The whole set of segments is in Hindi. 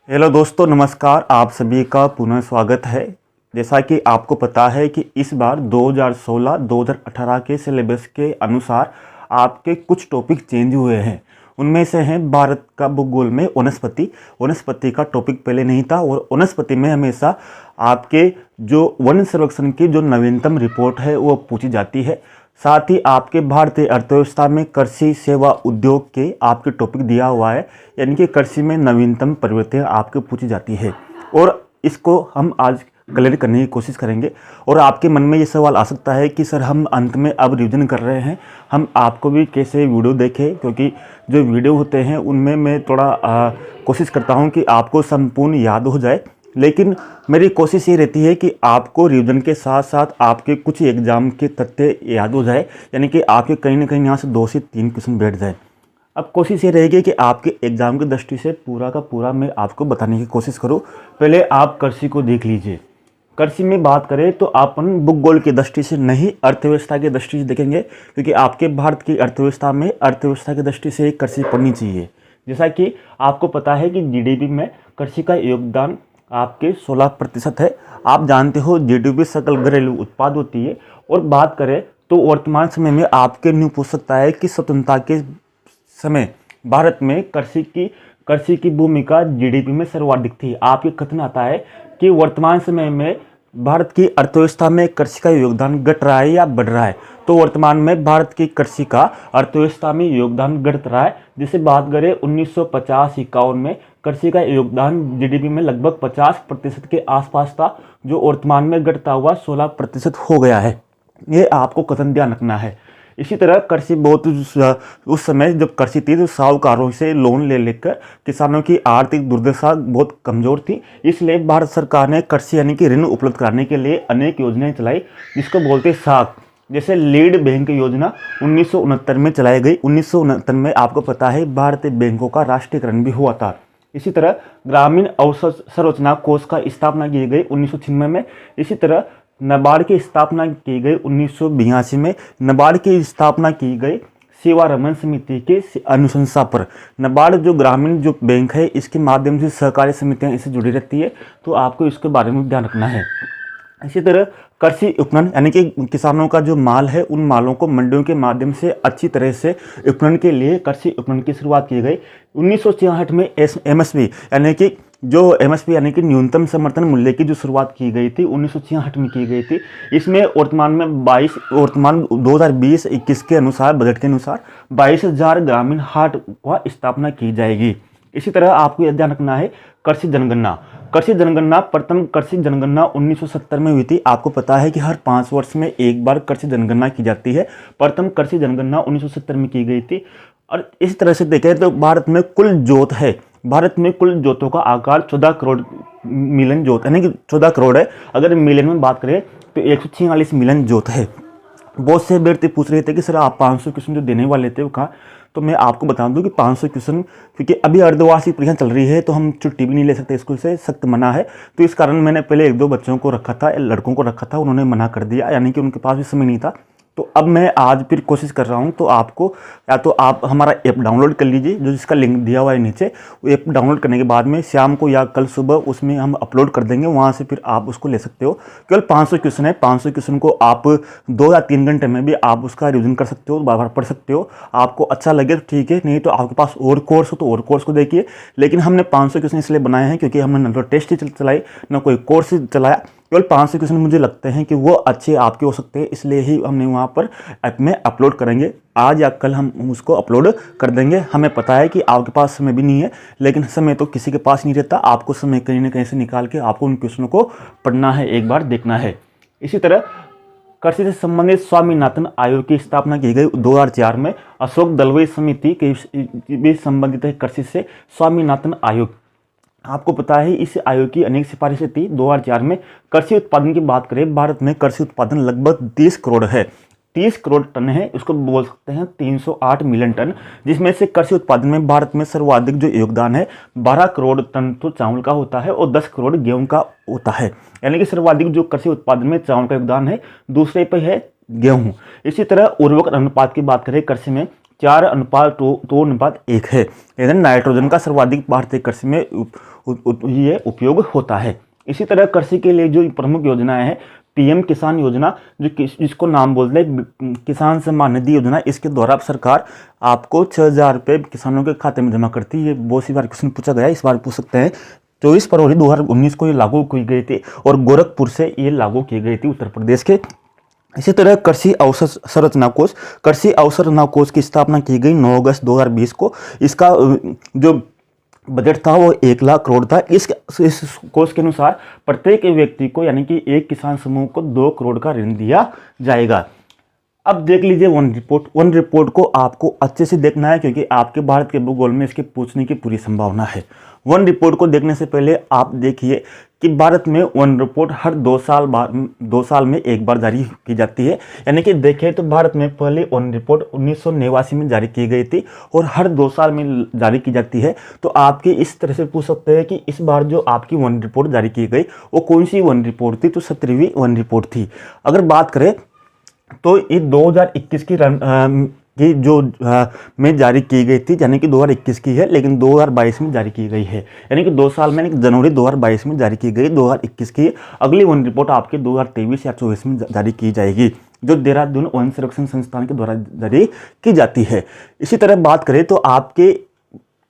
हेलो दोस्तों, नमस्कार। आप सभी का पुनः स्वागत है। जैसा कि आपको पता है कि इस बार 2016-2018 के सिलेबस के अनुसार आपके कुछ टॉपिक चेंज हुए हैं। उनमें से हैं भारत का भूगोल में वनस्पति। वनस्पति का टॉपिक पहले नहीं था और वनस्पति में हमेशा आपके जो वन सर्वेक्षण की जो नवीनतम रिपोर्ट है वो पूछी जाती है। साथ ही आपके भारतीय अर्थव्यवस्था में कृषि सेवा उद्योग के आपके टॉपिक दिया हुआ है, यानी कि कृषि में नवीनतम परिवर्तन आपको पूछी जाती है और इसको हम आज क्लियर करने की कोशिश करेंगे। और आपके मन में ये सवाल आ सकता है कि सर हम अंत में अब रिवीजन कर रहे हैं, हम आपको भी कैसे वीडियो देखें, क्योंकि जो वीडियो होते हैं उनमें मैं थोड़ा कोशिश करता हूँ कि आपको संपूर्ण याद हो जाए। लेकिन मेरी कोशिश ये रहती है कि आपको रिवीजन के साथ साथ आपके कुछ एग्जाम के तथ्य याद हो जाए, यानी कि आपके कहीं ना कहीं यहाँ से 2 से 3 क्वेश्चन बैठ जाए। अब कोशिश ये रहेगी कि आपके एग्जाम की दृष्टि से पूरा का पूरा मैं आपको बताने की कोशिश करूँ। पहले आप कृषि को देख लीजिए। कृषि में बात करें तो अपन भूगोल की दृष्टि से नहीं, अर्थव्यवस्था की दृष्टि से देखेंगे, क्योंकि आपके भारत की अर्थव्यवस्था में अर्थव्यवस्था की दृष्टि से कृषि पढ़नी चाहिए। जैसा कि आपको पता है कि जीडीपी में कृषि का योगदान आपके 16% है। आप जानते हो जीडीपी सकल घरेलू उत्पाद होती है। और बात करें तो वर्तमान समय में आपके न्यू पूछ सकता है कि स्वतंत्रता के समय भारत में कृषि की भूमिका जीडीपी में सर्वाधिक थी। आपके कथन आता है कि वर्तमान समय में भारत की अर्थव्यवस्था में कृषि का योगदान घट रहा है या बढ़ रहा है। तो वर्तमान में भारत की कृषि का अर्थव्यवस्था में योगदान घट रहा है। जिसे बात करें 1950-51 में कृषि का योगदान जीडीपी में लगभग 50% के आसपास था, जो वर्तमान में घटता हुआ 16% हो गया है। ये आपको कथन ध्यान रखना है। इसी तरह कृषि बहुत उस समय जब कृषि थी तो साहूकारों से लोन ले लेकर किसानों की आर्थिक दुर्दशा बहुत कमजोर थी। इसलिए भारत सरकार ने कृषि यानी कि ऋण उपलब्ध कराने के लिए अनेक योजनाएं चलाई, जिसको बोलते साख। जैसे लीड बैंक योजना 1969 में चलाई गई। 1969 में आपको पता है भारतीय बैंकों का राष्ट्रीयकरण भी हुआ था। इसी तरह ग्रामीण अवसंरचना कोष का स्थापना की गई 1996 में। इसी तरह नाबार्ड की स्थापना की गई 1982 में। नाबार्ड की स्थापना की गई सेवा रमन समिति के अनुशंसा पर। नाबार्ड जो ग्रामीण जो बैंक है, इसके माध्यम से सहकारी समितियां इससे जुड़ी रहती है, तो आपको इसके बारे में ध्यान रखना है। इसी तरह कृषि विपणन यानी कि किसानों का जो माल है उन मालों को मंडियों के माध्यम से अच्छी तरह से विपणन के लिए कृषि विपणन की शुरुआत की गई। 1966 में एमएसपी यानी कि न्यूनतम समर्थन मूल्य की जो शुरुआत की गई थी 1966 में की गई थी। इसमें वर्तमान 2020-21 के अनुसार, बजट के अनुसार 22,000 ग्रामीण हाट का स्थापना की जाएगी। इसी तरह आपको यह ध्यान रखना है कृषि जनगणना। प्रथम कृषि जनगणना 1970 में हुई थी। आपको पता है कि हर 5 वर्ष में एक बार कृषि जनगणना की जाती है। प्रथम कृषि जनगणना 1970 में की गई थी। और इस तरह से देखें तो भारत में कुल जोत है, भारत में कुल जोतों का आकार 14 करोड़ मिलियन जोत यानी कि 14 करोड़ है। अगर मिलियन में बात करें तो 146 मिलियन जोत है। बहुत से व्यक्ति पूछ रहे थे कि सर आप 500 क्वेश्चन जो देने वाले थे वो कहाँ। तो मैं आपको बता दूं कि 500 क्वेश्चन, क्योंकि अभी अर्धवार्षिक परीक्षा चल रही है तो हम छुट्टी भी नहीं ले सकते, स्कूल से सख्त मना है। तो इस कारण मैंने पहले 1-2 बच्चों को रखा था, लड़कों को रखा था, उन्होंने मना कर दिया, यानी कि उनके पास भी समय नहीं था। तो अब मैं आज फिर कोशिश कर रहा हूं। तो आपको या तो आप हमारा ऐप डाउनलोड कर लीजिए, जो जिसका लिंक दिया हुआ है नीचे। वो ऐप डाउनलोड करने के बाद में शाम को या कल सुबह उसमें हम अपलोड कर देंगे, वहां से फिर आप उसको ले सकते हो। केवल 500 क्वेश्चन है। 500 क्वेश्चन को आप 2 या 3 घंटे में भी आप उसका रिविजन कर सकते हो, बार बार पढ़ सकते हो। आपको अच्छा लगे तो ठीक है, नहीं तो आपके पास और कोर्स हो तो और कोर्स को देखिए। लेकिन हमने 500 क्वेश्चन इसलिए बनाए हैं क्योंकि हमने न तो टेस्ट चलाई न कोई कोर्स चलाया। केवल 500 क्वेश्चन मुझे लगते हैं कि वो अच्छे आपके हो सकते हैं, इसलिए ही हमने वहाँ पर ऐप में अपलोड करेंगे। आज या कल हम उसको अपलोड कर देंगे। हमें पता है कि आपके पास समय भी नहीं है, लेकिन समय तो किसी के पास नहीं रहता। आपको समय कहीं ना कहीं से निकाल के आपको उन क्वेश्चनों को पढ़ना है, एक बार देखना है। इसी तरह कृषि से संबंधित स्वामीनाथन आयोग की स्थापना की गई 2004 में। अशोक दलवई समिति के भी संबंधित है कृषि से स्वामीनाथन आयोग। आपको पता है इस आयोग की अनेक सिफारिशें थी। 2004 में कृषि उत्पादन की बात करें, भारत में कृषि उत्पादन लगभग 30 करोड़ है, 30 करोड़ टन है। इसको बोल सकते हैं 308 मिलियन टन, जिसमें से कृषि उत्पादन में भारत में सर्वाधिक जो योगदान है 12 करोड़ टन तो चावल का होता है और 10 करोड़ गेहूं का होता है। यानी कि सर्वाधिक जो कृषि उत्पादन में चावल का योगदान है, दूसरे पे है गेहूं। इसी तरह उर्वरक अनुपात की बात करें कृषि में 4:2:1 है। यानी नाइट्रोजन का सर्वाधिक भारतीय कृषि में ये उपयोग होता है। इसी तरह कृषि के लिए जो प्रमुख योजनाएं हैं, पीएम किसान योजना, जिसको नाम बोलते हैं किसान सम्मान निधि योजना, इसके द्वारा सरकार आपको 6,000 रुपये किसानों के खाते में जमा करती है। ये बहुत सी बार क्वेश्चन पूछा गया है, इस बार पूछ सकते हैं। 24 फरवरी 2019 को ये लागू की गई थी और गोरखपुर से ये लागू की गई थी, उत्तर प्रदेश के। इसी तरह कृषि अवसंरचना कोष की स्थापना की गई 9 अगस्त 2020 को। इसका जो बजट था वो 1 लाख करोड़ था। इस कोष के अनुसार प्रत्येक व्यक्ति को, यानी कि एक किसान समूह को 2 करोड़ का ऋण दिया जाएगा। अब देख लीजिए वन रिपोर्ट को आपको अच्छे से देखना है, क्योंकि आपके भारत के भूगोल में इसके पूछने की पूरी संभावना है। वन रिपोर्ट को देखने से पहले आप देखिए कि भारत में वन रिपोर्ट हर 2 साल में एक बार जारी की जाती है। यानी कि देखें तो भारत में पहले वन रिपोर्ट 1989 में जारी की गई थी और हर 2 साल में जारी की जाती है। तो आपके इस तरह से पूछ सकते हैं कि इस बार जो आपकी वन रिपोर्ट जारी की गई वो कौन सी वन रिपोर्ट थी? तो 17वीं वन रिपोर्ट थी। अगर बात करें तो ये 2021 की जो में जारी की गई थी, यानी कि 2021 की है, लेकिन 2022 में जारी की गई है। यानी कि 2 साल में, जनवरी 2022 में जारी की गई, 2021 की। अगली वन रिपोर्ट आपके 2023 या 2024 में जारी की जाएगी, जो देहरादून वन संरक्षण संस्थान के द्वारा जारी की जाती है। इसी तरह बात करें तो आपके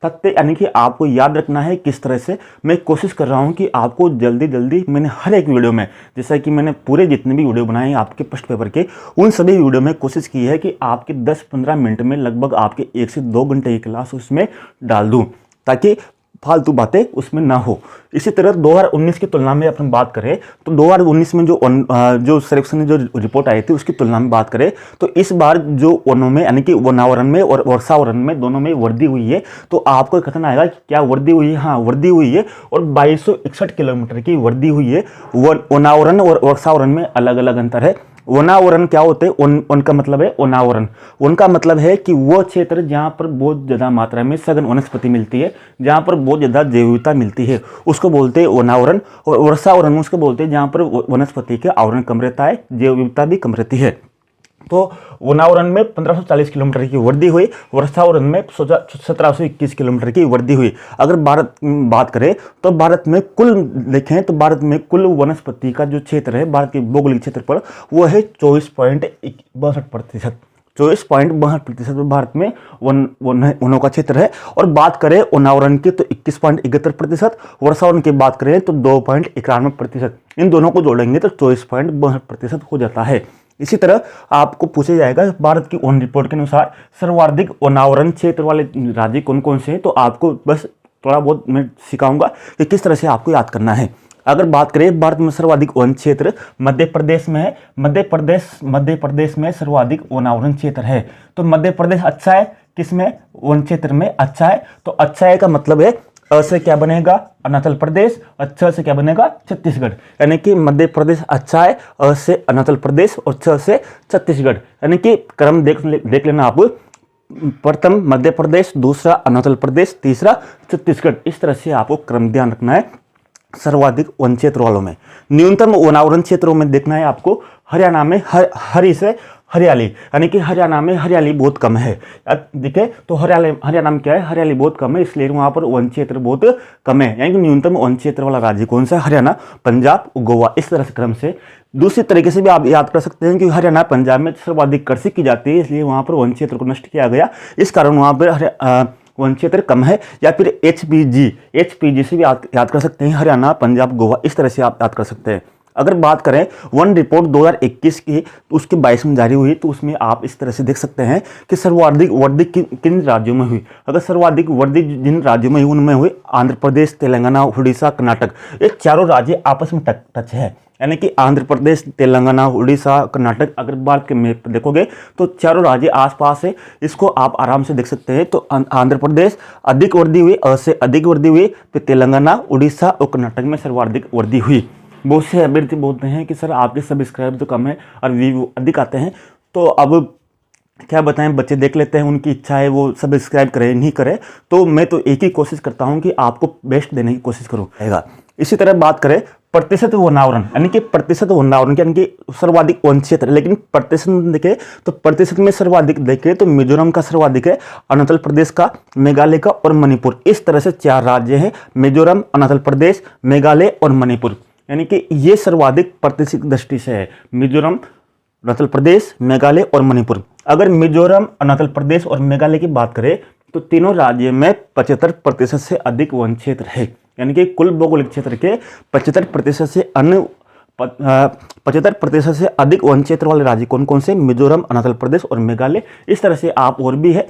तथ्य, यानी कि आपको याद रखना है किस तरह से। मैं कोशिश कर रहा हूं कि आपको जल्दी मैंने हर एक वीडियो में, जैसा कि मैंने पूरे जितने भी वीडियो बनाए हैं आपके फर्स्ट पेपर के, उन सभी वीडियो में कोशिश की है कि आपके 10-15 मिनट में लगभग आपके 1 से 2 घंटे की क्लास उसमें डाल दूं, ताकि फालतू बातें उसमें ना हो। इसी तरह 2019 की तुलना में अपन बात करें तो 2019 में जो सर्वेक्षण जो रिपोर्ट आई थी उसकी तुलना में बात करें तो इस बार जो वनों में, यानी कि वनावरण में और वर्षावरण में, दोनों में वृद्धि हुई है। तो आपको कथन आएगा कि क्या वृद्धि हुई है? हाँ, वृद्धि हुई है और 2261 किलोमीटर की वृद्धि हुई है। वनावरण और वर्षावरण में अलग अलग अंतर है। वनावरण क्या होते हैं? उनका मतलब है वनावरण, उनका मतलब है कि वो क्षेत्र जहाँ पर बहुत ज़्यादा मात्रा में सघन वनस्पति मिलती है, जहाँ पर बहुत ज़्यादा जैव विविधता मिलती है, उसको बोलते हैं वनावरण। और वर्षावरण उसको बोलते हैं जहाँ पर वनस्पति का आवरण कम रहता है, जैव विविधता भी कम रहती है। तो वनावरण में 1540 किलोमीटर की वृद्धि हुई, वर्षावरण में 1721 किलोमीटर की वृद्धि हुई। अगर बात करें तो भारत में कुल देखें तो भारत में कुल वनस्पति का जो क्षेत्र है भारत के भौगोलिक क्षेत्र पर, वो है 24.62%। 24.62% भारत में वनों का क्षेत्र है। और बात करें वनावरण की तो 21.71%, वर्षावरण की बात करें तो 2.91%। इन दोनों को जोड़ेंगे तो 24.62% हो जाता है। इसी तरह आपको पूछा जाएगा भारत की वन रिपोर्ट के अनुसार सर्वाधिक वनावरण क्षेत्र वाले राज्य कौन कौन से हैं। तो आपको बस थोड़ा बहुत मैं सिखाऊंगा कि किस तरह से आपको याद करना है। अगर बात करें भारत में सर्वाधिक वन क्षेत्र मध्य प्रदेश में है। मध्य प्रदेश में सर्वाधिक वनावरण क्षेत्र है। तो मध्य प्रदेश अच्छा है, किसमें? वन क्षेत्र में अच्छा है। तो अच्छा है का मतलब है अ से क्या बनेगा? अरुणाचल प्रदेश। अच्छा से क्या बनेगा? छत्तीसगढ़। यानी कि मध्य प्रदेश अच्छा है, अ से अरुणाचल प्रदेश और छ से छत्तीसगढ़। यानी कि क्रम देख लेना आप, प्रथम मध्य प्रदेश, दूसरा अरुणाचल प्रदेश, तीसरा छत्तीसगढ़। इस तरह से आपको क्रम ध्यान रखना है सर्वाधिक वन क्षेत्र वालों में। न्यूनतम वनावरण क्षेत्रों में देखना है आपको, हरियाणा में हरी से हरियाली, यानी कि हरियाणा में हरियाली बहुत कम है। देखिए तो हरियाणा में क्या है? हरियाली बहुत कम है, इसलिए वहाँ पर वन क्षेत्र बहुत कम है। यानी कि न्यूनतम वन क्षेत्र वाला राज्य कौन सा? हरियाणा, पंजाब, गोवा। इस तरह से क्रम से दूसरी तरीके से भी आप याद कर सकते हैं कि हरियाणा पंजाब में सर्वाधिक कृषि की जाती है, इसलिए वहाँ पर वन क्षेत्र को नष्ट किया गया, इस कारण वहाँ पर वन क्षेत्र कम है। या फिर एचपीजी से भी याद कर सकते हैं, हरियाणा, पंजाब, गोवा। इस तरह से आप याद कर सकते हैं। अगर बात करें वन रिपोर्ट 2021 की, तो उसके 22 में जारी हुई, तो उसमें आप इस तरह से देख सकते हैं कि सर्वाधिक वृद्धि किन राज्यों में हुई। अगर सर्वाधिक वृद्धि जिन राज्यों में हुई उनमें हुई आंध्र प्रदेश, तेलंगाना, उड़ीसा, कर्नाटक। ये चारों राज्य आपस में टच है, यानी कि आंध्र प्रदेश, तेलंगाना, उड़ीसा, कर्नाटक। अगर भारत के मैप देखोगे तो चारों राज्य आसपास है, इसको आप आराम से देख सकते हैं। तो आंध्र प्रदेश अधिक वृद्धि हुई, अ से अधिक वृद्धि हुई, फिर तेलंगाना, उड़ीसा और कर्नाटक में सर्वाधिक वृद्धि हुई। बहुत से अभ्यर्थी बोलते हैं कि सर आपके सब्सक्राइब तो कम है और व्यू अधिक आते हैं। तो अब क्या बताएं, बच्चे देख लेते हैं, उनकी इच्छा है वो सब्सक्राइब करें नहीं करें। तो मैं तो एक ही कोशिश करता हूं कि आपको बेस्ट देने की कोशिश करूँगा। इसी तरह बात करें प्रतिशत वनावरण यानी कि प्रतिशत वनावरण यानी कि सर्वाधिक वन क्षेत्र, लेकिन प्रतिशत देखें तो प्रतिशत में सर्वाधिक देखें तो मिजोरम का सर्वाधिक है, अरुणाचल प्रदेश का, मेघालय का और मणिपुर। इस तरह से 4 राज्य हैं, मिजोरम, अरुणाचल प्रदेश, मेघालय और मणिपुर, यानी कि ये सर्वाधिक प्रतिशत दृष्टि से है, मिजोरम, अरुणाचल प्रदेश, मेघालय और मणिपुर। अगर मिजोरम, अरुणाचल प्रदेश और मेघालय की बात करें तो तीनों राज्यों में 75% से अधिक वन क्षेत्र है, यानी कि कुल भौगोलिक क्षेत्र के 75% से अधिक वन क्षेत्र वाले राज्य कौन कौन से? मिजोरम, अरुणाचल प्रदेश और मेघालय। इस तरह से आप और भी है।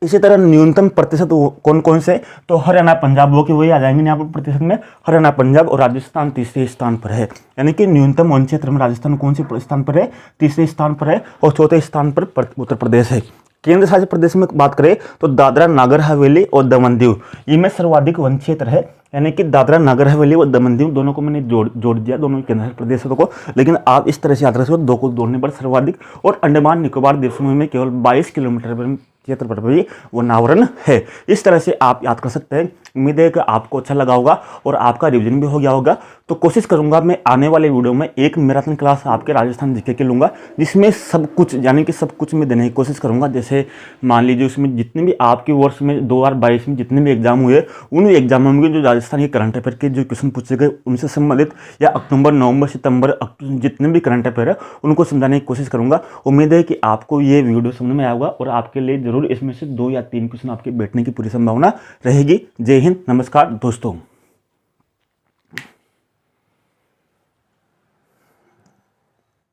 इसी तरह न्यूनतम प्रतिशत कौन कौन से? तो हरियाणा, पंजाब, वो कि वही आ जाएंगे यहाँ पर प्रतिशत में। हरियाणा, पंजाब और राजस्थान तीसरे स्थान पर है, यानी कि न्यूनतम वन क्षेत्र में राजस्थान कौन से स्थान पर है? तीसरे स्थान पर है। और चौथे स्थान पर उत्तर प्रदेश है। केंद्र शासित प्रदेश में बात करें तो दादरा नागर हवेली और दमन दीव, इनमें सर्वाधिक वन क्षेत्र है, यानी कि दादरा नागर हवेली और दमन दीव दोनों को मैंने जोड़ दिया, दोनों केंद्र शासित प्रदेशों को। लेकिन आप इस तरह से याद रखो, दो को जोड़ने पर सर्वाधिक। और अंडमान निकोबार द्वीप समूह में केवल 22 किलोमीटर क्षेत्र पर भी वनावरण है। इस तरह से आप याद कर सकते हैं। उम्मीद है कि आपको अच्छा लगा होगा और आपका रिवीजन भी हो गया होगा। तो कोशिश करूंगा मैं आने वाले वीडियो में एक मैराथन क्लास आपके राजस्थान जीके की लूंगा, जिसमें सब कुछ यानी कि सब कुछ मैं देने की कोशिश करूंगा। जैसे मान लीजिए उसमें जितने भी आपके वर्ष में 2022 में जितने भी एग्जाम हुए, उन एग्जामों में जो राजस्थान के करंट अफेयर के जो क्वेश्चन पूछे गए उनसे संबंधित, या अक्टूबर, नवंबर, सितंबर, जितने भी करंट अफेयर है उनको समझाने की कोशिश करूंगा। उम्मीद है कि आपको ये वीडियो समझ में आएगा और आपके लिए जरूर इसमें से 2 या 3 क्वेश्चन आपके बैठने की पूरी संभावना रहेगी। जय हिंद, नमस्कार दोस्तों।